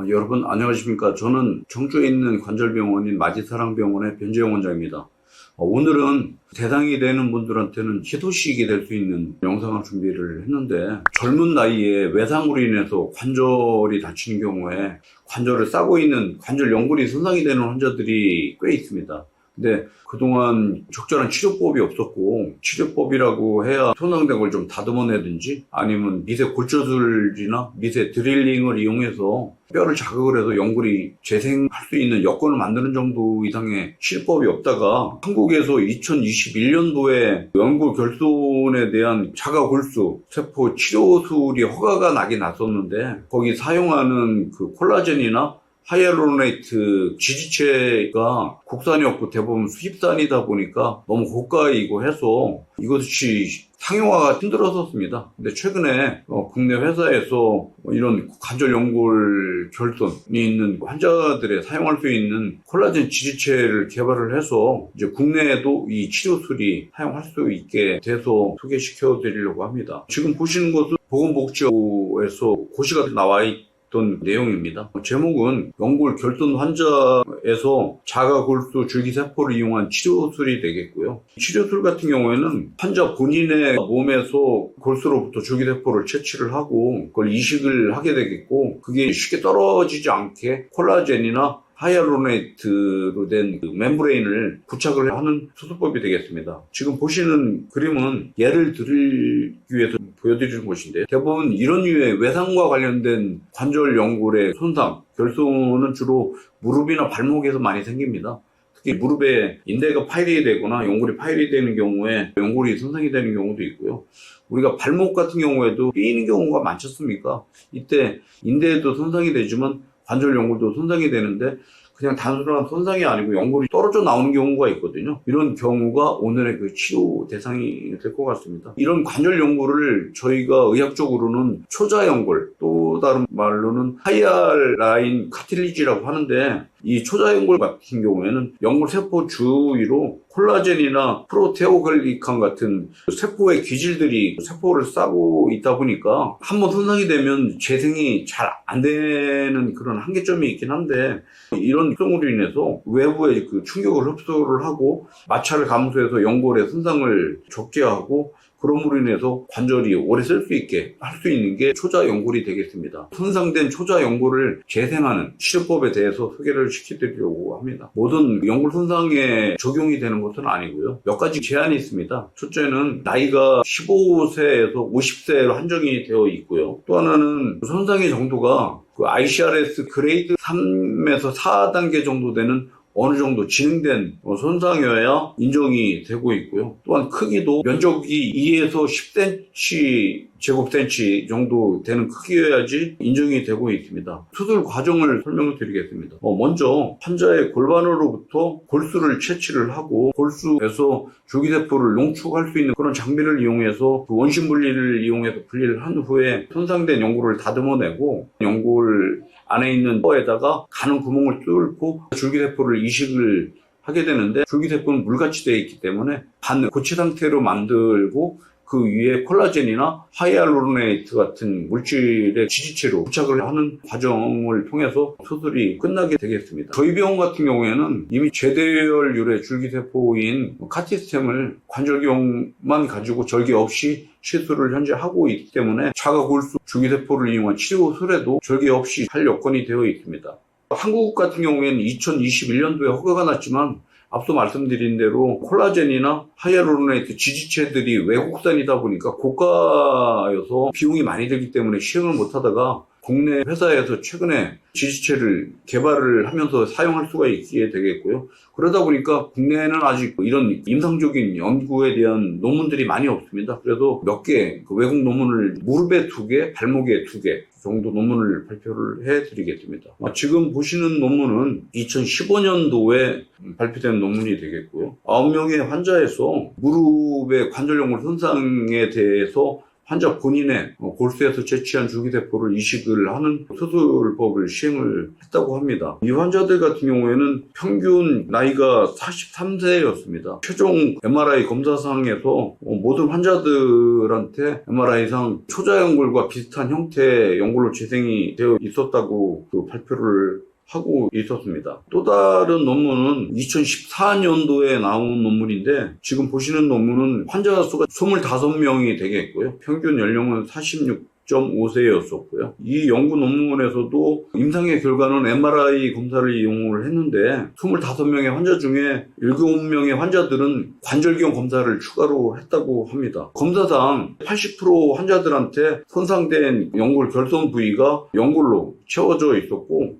여러분 안녕하십니까. 저는 청주에 있는 관절병원인 마지사랑병원의 변재영 원장입니다. 오늘은 대상이 되는 분들한테는 희소식이 될 수 있는 영상을 준비를 했는데, 젊은 나이에 외상으로 인해서 관절이 다치는 경우에 관절을 싸고 있는 관절 연골이 손상이 되는 환자들이 꽤 있습니다. 근데 그동안 적절한 치료법이 없었고, 치료법이라고 해야 손상된 걸 좀 다듬어내든지 아니면 미세 골조술이나 미세 드릴링을 이용해서 뼈를 자극을 해서 연골이 재생할 수 있는 여건을 만드는 정도 이상의 치료법이 없다가 한국에서 2021년도에 연골 결손에 대한 자가골수 세포 치료술이 허가가 나긴 났었는데, 거기 사용하는 그 콜라겐이나 하이알루로네이트 지지체가 국산이 없고 대부분 수입산이다 보니까 너무 고가이고 해서 이것이 상용화가 힘들었었습니다. 근데 최근에 국내 회사에서 이런 관절 연골 결손이 있는 환자들의 사용할 수 있는 콜라겐 지지체를 개발을 해서 이제 국내에도 이 치료술이 사용할 수 있게 돼서 소개시켜 드리려고 합니다. 지금 보시는 것은 보건복지부에서 고시가 나와 있던 내용입니다. 제목은 연골 결손 환자에서 자가골수 줄기세포를 이용한 치료술이 되겠고요. 치료술 같은 경우에는 환자 본인의 몸에서 골수로부터 줄기세포를 채취를 하고 그걸 이식을 하게 되겠고, 그게 쉽게 떨어지지 않게 콜라겐이나 하이알루로네이트로 된 그 멤브레인을 부착을 하는 수술법이 되겠습니다. 지금 보시는 그림은 예를 들기 위해서 보여드리는 것인데, 대부분 이런 류의 외상과 관련된 관절 연골의 손상, 결손은 주로 무릎이나 발목에서 많이 생깁니다. 특히 무릎에 인대가 파열이 되거나 연골이 파열이 되는 경우에 연골이 손상이 되는 경우도 있고요. 우리가 발목 같은 경우에도 삐이는 경우가 많지 않습니까? 이때 인대에도 손상이 되지만 관절 연골도 손상이 되는데, 그냥 단순한 손상이 아니고 연골이 떨어져 나오는 경우가 있거든요. 이런 경우가 오늘의 그 치료 대상이 될 것 같습니다. 이런 관절 연골을 저희가 의학적으로는 초자연골, 또 다른 말로는 하이알라인 카틸리지라고 하는데, 이 초자연골 같은 경우에는 연골 세포 주위로 콜라겐이나 프로테오글리칸 같은 세포의 기질들이 세포를 싸고 있다 보니까 한번 손상이 되면 재생이 잘 안 되는 그런 한계점이 있긴 한데, 이런 특성으로 인해서 외부의 그 충격을 흡수를 하고 마찰을 감소해서 연골의 손상을 적게 하고, 그럼으로 인해서 관절이 오래 쓸 수 있게 할 수 있는 게 초자연골이 되겠습니다. 손상된 초자연골을 재생하는 치료법에 대해서 소개를 시켜드리려고 합니다. 모든 연골 손상에 적용이 되는 것은 아니고요. 몇 가지 제한이 있습니다. 첫째는 나이가 15세에서 50세로 한정이 되어 있고요. 또 하나는 손상의 정도가 그 ICRS 그레이드 3에서 4단계 정도 되는 어느 정도 진행된 손상이어야 인정이 되고 있고요. 또한 크기도 면적이 2에서 10cm 제곱센치 정도 되는 크기여야지 인정이 되고 있습니다. 수술 과정을 설명을 드리겠습니다. 먼저 환자의 골반으로부터 골수를 채취를 하고, 골수에서 줄기세포를 농축할 수 있는 그런 장비를 이용해서 그 원심 분리를 이용해서 분리를 한 후에 손상된 연골을 다듬어내고, 연골 안에 있는 뼈에다가 가는 구멍을 뚫고 줄기세포를 이식을 하게 되는데, 줄기세포는 물같이 되어 있기 때문에 반 고치 상태로 만들고 그 위에 콜라겐이나 하이알루로네이트 같은 물질의 지지체로 부착을 하는 과정을 통해서 수술이 끝나게 되겠습니다. 저희 병원 같은 경우에는 이미 제대열 유래 줄기세포인 카티스템을 관절경만 가지고 절개 없이 시술을 현재 하고 있기 때문에 자가골수 줄기세포를 이용한 치료술에도 절개 없이 할 여건이 되어 있습니다. 한국 같은 경우에는 2021년도에 허가가 났지만, 앞서 말씀드린 대로 콜라겐이나 하이알루로네이트 지지체들이 외국산이다 보니까 고가여서 비용이 많이 들기 때문에 시행을 못하다가 국내 회사에서 최근에 지지체를 개발을 하면서 사용할 수가 있게 되겠고요. 그러다 보니까 국내에는 아직 이런 임상적인 연구에 대한 논문들이 많이 없습니다. 그래서 몇 개 외국 논문을 무릎에 2개, 발목에 2개 정도 논문을 발표를 해드리겠습니다. 지금 보시는 논문은 2015년도에 발표된 논문이 되겠고요. 9명의 환자에서 무릎의 관절연골 손상에 대해서 환자 본인의 골수에서 채취한 줄기세포를 이식을 하는 수술법을 시행을 했다고 합니다. 이 환자들 같은 경우에는 평균 나이가 43세였습니다. 최종 MRI 검사상에서 모든 환자들한테 MRI상 초자연골과 비슷한 형태의 연골로 재생이 되어 있었다고 발표를 하고 있었습니다. 또 다른 논문은 2014년도에 나온 논문인데 지금 보시는 논문은 환자 수가 25명이 되겠고요. 평균 연령은 46.5세였었고요. 이 연구 논문에서도 임상의 결과는 MRI 검사를 이용을 했는데 25명의 환자 중에 7명의 환자들은 관절경 검사를 추가로 했다고 합니다. 검사상 80% 환자들한테 손상된 연골 결손 부위가 연골로 채워져 있었고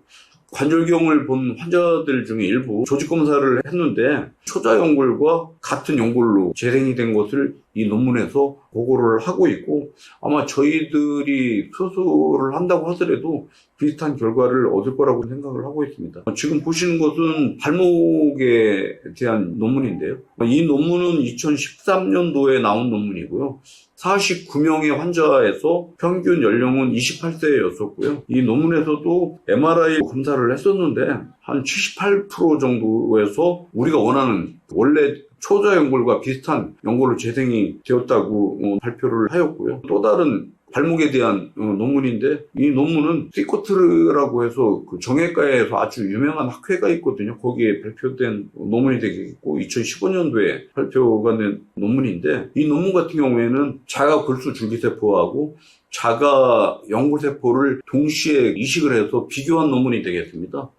관절경을 본 환자들 중에 일부 조직검사를 했는데 초자연골과 같은 연골로 재생이 된 것을 이 논문에서 보고를 하고 있고 아마 저희들이 수술을 한다고 하더라도 비슷한 결과를 얻을 거라고 생각을 하고 있습니다. 지금 보시는 것은 발목에 대한 논문인데요. 이 논문은 2013년도에 나온 논문이고요. 49명의 환자에서 평균 연령은 28세였었고요. 이 논문에서도 MRI 검사를 했었는데 한 78% 정도에서 우리가 원하는 원래 초자연골과 비슷한 연골로 재생이 되었다고 발표를 하였고요. 또 다른 발목에 대한 논문인데 이 논문은 시코트라고 해서 그 정형외과에서 아주 유명한 학회가 있거든요. 거기에 발표된 논문이 되겠고 2015년도에 발표가 된 논문인데 이 논문 같은 경우에는 자가 골수 줄기세포하고 자가 연골세포를 동시에 이식을 해서 비교한 논문이 되겠습니다.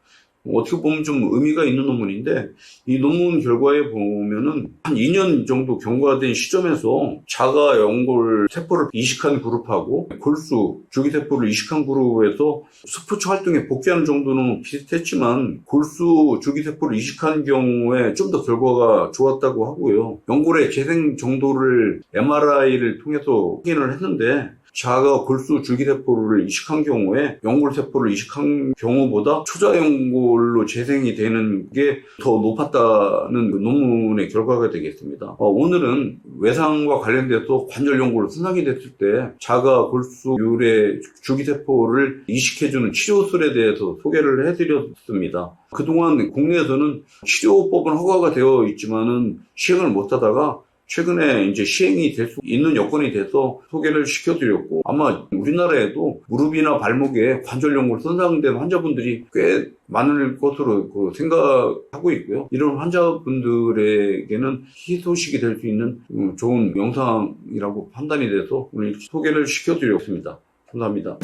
어떻게 보면 좀 의미가 있는 논문인데 이 논문 결과에 보면은 한 2년 정도 경과된 시점에서 자가 연골 세포를 이식한 그룹하고 골수 줄기세포를 이식한 그룹에서 스포츠 활동에 복귀하는 정도는 비슷했지만 골수 줄기세포를 이식한 경우에 좀 더 결과가 좋았다고 하고요. 연골의 재생 정도를 MRI를 통해서 확인을 했는데 자가 골수 줄기세포를 이식한 경우에 연골세포를 이식한 경우보다 초자연골로 재생이 되는 게 더 높았다는 논문의 결과가 되겠습니다. 오늘은 외상과 관련돼서 관절연골로 손상이 됐을 때 자가 골수율의 줄기세포를 이식해주는 치료술에 대해서 소개를 해드렸습니다. 그동안 국내에서는 치료법은 허가가 되어 있지만은 시행을 못하다가 최근에 이제 시행이 될 수 있는 여건이 돼서 소개를 시켜드렸고 아마 우리나라에도 무릎이나 발목에 관절연골 손상된 환자분들이 꽤 많을 것으로 생각하고 있고요. 이런 환자분들에게는 희소식이 될 수 있는 좋은 영상이라고 판단이 돼서 오늘 소개를 시켜드렸습니다. 감사합니다.